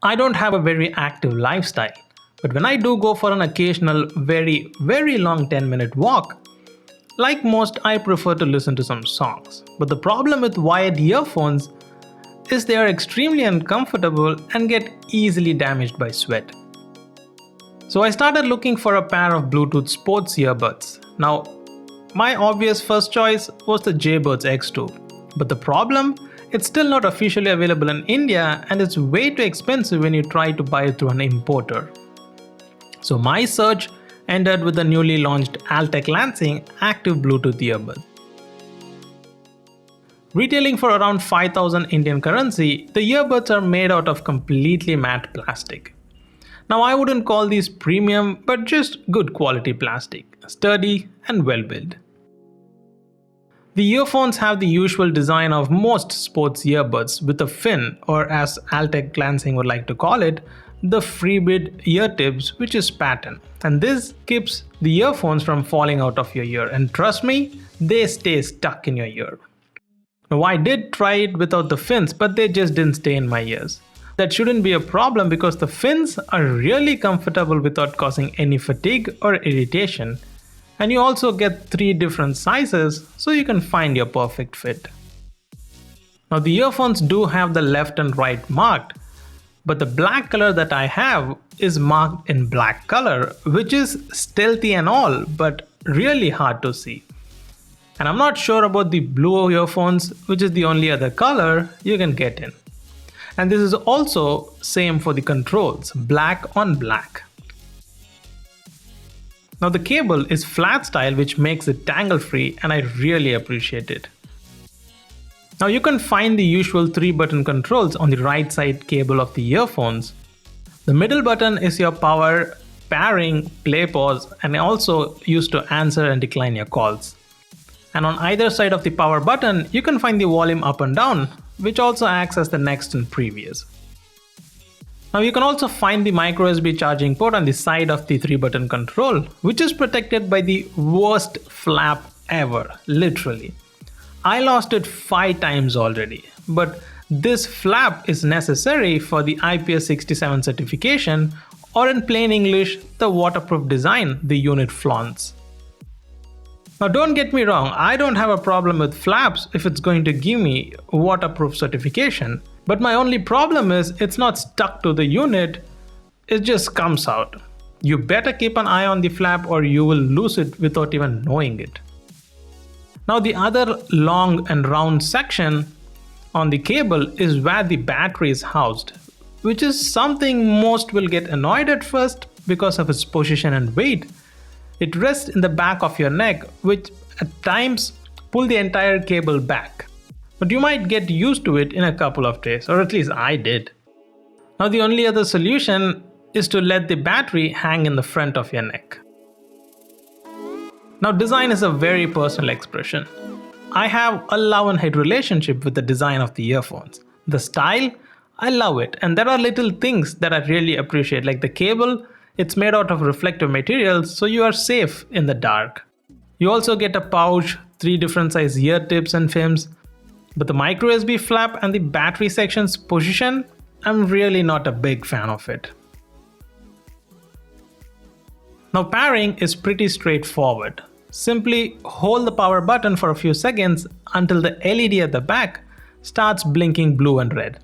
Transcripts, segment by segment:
I don't have a very active lifestyle, but when I do go for an occasional very long 10-minute walk, like most, I prefer to listen to some songs. But the problem with wired earphones is they are extremely uncomfortable and get easily damaged by sweat. So I started looking for a pair of Bluetooth sports earbuds. Now, my obvious first choice was the Jaybirds X2. But the problem, it's still not officially available in India and it's way too expensive when you try to buy it through an importer. So my search ended with the newly launched Altec Lansing active Bluetooth earbud. Retailing for around 5,000 Indian currency, the earbuds are made out of completely matte plastic. Now I wouldn't call these premium, but just good quality plastic, sturdy and well built. The earphones have the usual design of most sports earbuds with a fin, or as Altec Lansing would like to call it, the freebid ear tips, which is pattern. And this keeps the earphones from falling out of your ear, and trust me, they stay stuck in your ear. Now I did try it without the fins, but they just didn't stay in my ears. That shouldn't be a problem because the fins are really comfortable without causing any fatigue or irritation. And you also get 3 different sizes so you can find your perfect fit. Now the earphones do have the left and right marked, but the black color that I have is marked in black color, which is stealthy and all, but really hard to see. And I'm not sure about the blue earphones, which is the only other color you can get in. And this is also same for the controls, black on black. Now the cable is flat style, which makes it tangle free, and I really appreciate it. Now you can find the usual 3-button controls on the right side cable of the earphones. The middle button is your power, pairing, play, pause, and also used to answer and decline your calls. And on either side of the power button, you can find the volume up and down, which also acts as the next and previous. Now you can also find the micro USB charging port on the side of the 3-button control, which is protected by the worst flap ever, literally. I lost it 5 times already, but this flap is necessary for the IPS67 certification, or in plain English, the waterproof design the unit flaunts. Now don't get me wrong, I don't have a problem with flaps if it's going to give me waterproof certification, but my only problem is it's not stuck to the unit, it just comes out. You better keep an eye on the flap or you will lose it without even knowing it. Now the other long and round section on the cable is where the battery is housed, which is something most will get annoyed at first because of its position and weight. It rests in the back of your neck, which at times pull the entire cable back. But you might get used to it in a couple of days, or at least I did. Now the only other solution is to let the battery hang in the front of your neck. Now design is a very personal expression. I have a love and hate relationship with the design of the earphones. The style, I love it, and there are little things that I really appreciate, like the cable. It's made out of reflective materials, so you are safe in the dark. You also get a pouch, 3 different size ear tips and fins, but the micro USB flap and the battery section's position, I'm really not a big fan of it. Now pairing is pretty straightforward. Simply hold the power button for a few seconds until the LED at the back starts blinking blue and red,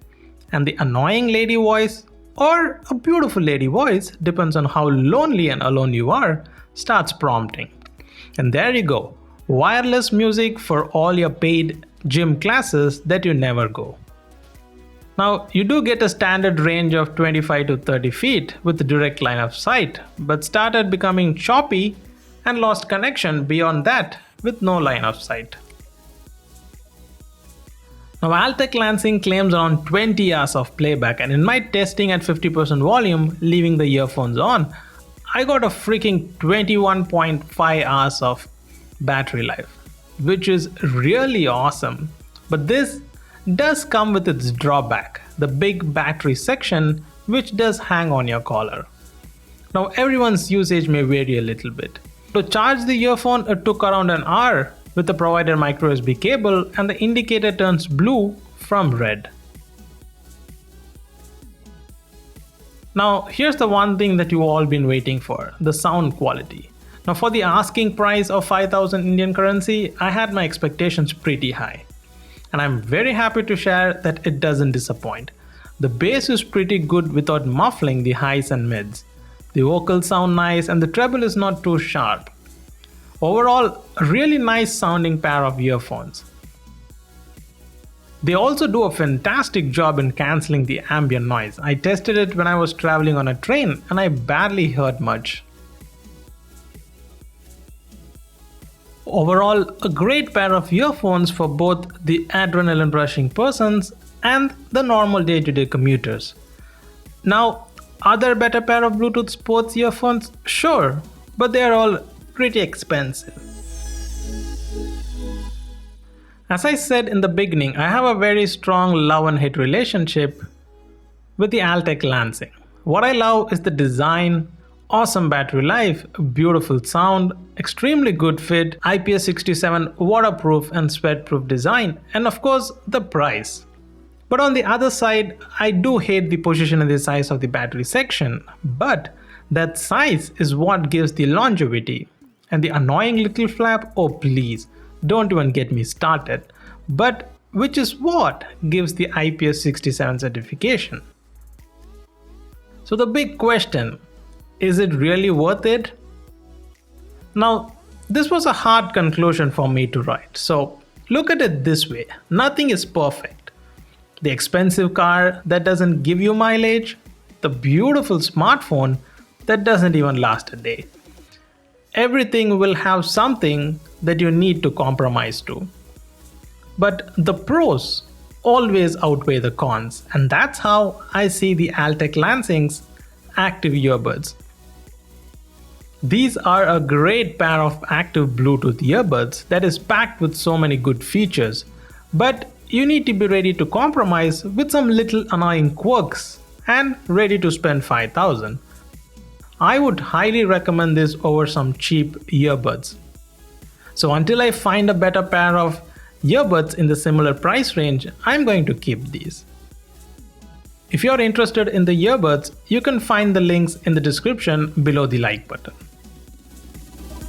and the annoying lady voice, or a beautiful lady voice, depends on how lonely and alone you are, starts prompting. And there you go, wireless music for all your paid gym classes that you never go. Now you do get a standard range of 25 to 30 feet with direct line of sight, but started becoming choppy and lost connection beyond that with no line of sight. Now Altec Lansing claims around 20 hours of playback, and in my testing at 50% volume, leaving the earphones on, I got a freaking 21.5 hours of battery life, which is really awesome. But this does come with its drawback, the big battery section, which does hang on your collar. Now everyone's usage may vary a little bit. To charge the earphone, it took around an hour with the provided micro USB cable, and the indicator turns blue from red. Now, here's the one thing that you've all been waiting for, the sound quality. Now, for the asking price of 5,000 Indian currency, I had my expectations pretty high. And I'm very happy to share that it doesn't disappoint. The bass is pretty good without muffling the highs and mids. The vocals sound nice and the treble is not too sharp. Overall, a really nice sounding pair of earphones. They also do a fantastic job in cancelling the ambient noise. I tested it when I was traveling on a train and I barely heard much. Overall, a great pair of earphones for both the adrenaline rushing persons and the normal day-to-day commuters. Now, are there a better pair of Bluetooth sports earphones? Sure, but they are all pretty expensive. As I said in the beginning, I have a very strong love and hate relationship with the Altec Lansing. What I love is the design, awesome battery life, beautiful sound, extremely good fit, IPS67 waterproof and sweatproof design, and of course the price. But on the other side, I do hate the position and the size of the battery section, but that size is what gives the longevity. And the annoying little flap, oh please, don't even get me started, but which is what gives the IPS67 certification. So the big question, is it really worth it? Now, this was a hard conclusion for me to write, so look at it this way, nothing is perfect. The expensive car that doesn't give you mileage, the beautiful smartphone that doesn't even last a day. Everything will have something that you need to compromise to. But the pros always outweigh the cons, and that's how I see the Altec Lansing's active earbuds. These are a great pair of active Bluetooth earbuds that is packed with so many good features, but you need to be ready to compromise with some little annoying quirks and ready to spend 5,000. I would highly recommend this over some cheap earbuds. So until I find a better pair of earbuds in the similar price range, I'm going to keep these. If you're interested in the earbuds, you can find the links in the description below the like button.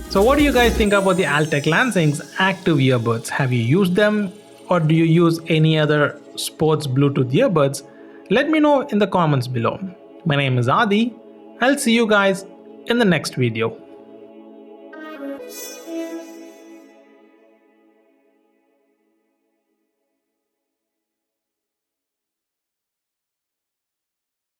So what do you guys think about the Altec Lansing's active earbuds? Have you used them, or do you use any other sports Bluetooth earbuds? Let me know in the comments below. My name is Adi. I'll see you guys in the next video.